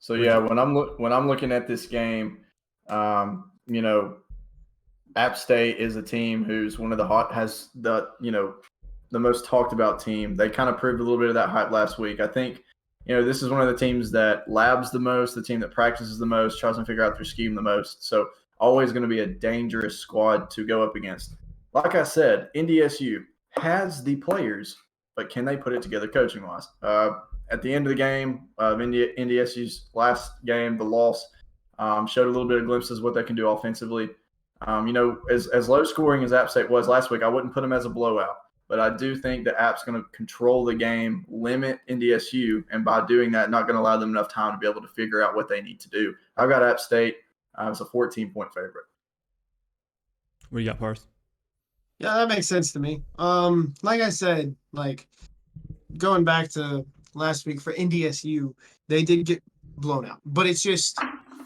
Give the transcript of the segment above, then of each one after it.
So yeah, when I'm looking at this game, you know, App State is a team who's one of the has the the most talked about team. They kind of proved a little bit of that hype last week. I think this is one of the teams that labs the most, the team that practices the most, tries to figure out their scheme the most. So always going to be a dangerous squad to go up against. Like I said, NDSU has the players, but can they put it together coaching wise? At the end of the game, NDSU's last game, the loss showed a little bit of glimpses of what they can do offensively. As low scoring as App State was last week, I wouldn't put them as a blowout. But I do think that App's going to control the game, limit NDSU, and by doing that, not going to allow them enough time to be able to figure out what they need to do. I've got App State as a 14-point favorite. What do you got, Pars? Yeah, that makes sense to me. Like I said, going back to last week for NDSU, they did get blown out. But it's just,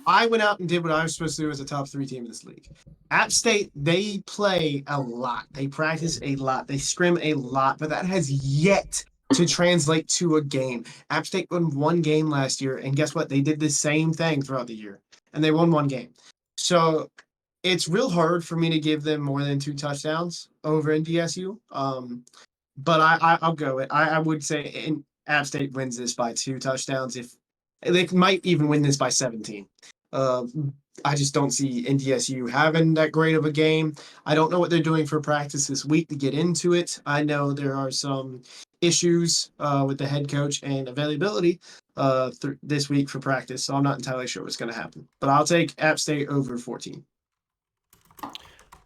I went out and did what I was supposed to do as a top 3 team in this league. App State, they play a lot. They practice a lot. They scrim a lot, but that has yet to translate to a game. App State won 1 game last year, and guess what? They did the same thing throughout the year, and they won 1 game. So it's real hard for me to give them more than 2 touchdowns over NDSU. But I'll go it. I would say App State wins this by 2 touchdowns. If they might even win this by 17. I just don't see NDSU having that great of a game. I don't know what they're doing for practice this week to get into it. I know there are some issues with the head coach and availability this week for practice, so I'm not entirely sure what's going to happen. But I'll take App State over 14.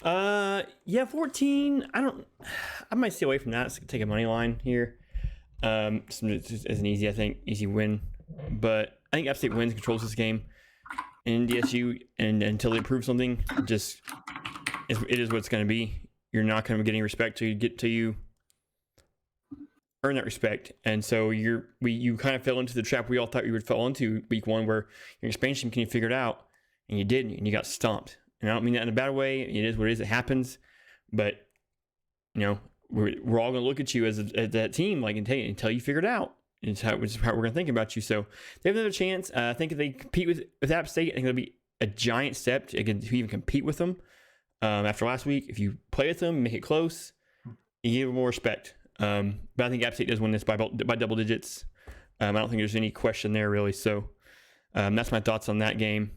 Yeah, 14. I might stay away from that. So take a money line here. It's an easy win. But I think App State wins, controls this game. And NDSU, and until they prove something, it is what it's going to be. You're not going to get any respect till you earn that respect. And so you kind of fell into the trap we all thought you would fall into week 1, where your expansion can you figure it out, and you didn't, and you got stomped. And I don't mean that in a bad way. It is what it is. It happens. But we're all going to look at you as that team, until you figure it out. It's how we're going to think about you. So they have another chance. I think if they compete with App State, I think it'll be a giant step to even compete with them. After last week, if you play with them, make it close, you give them more respect. But I think App State does win this by double digits. I don't think there's any question there, really. So that's my thoughts on that game.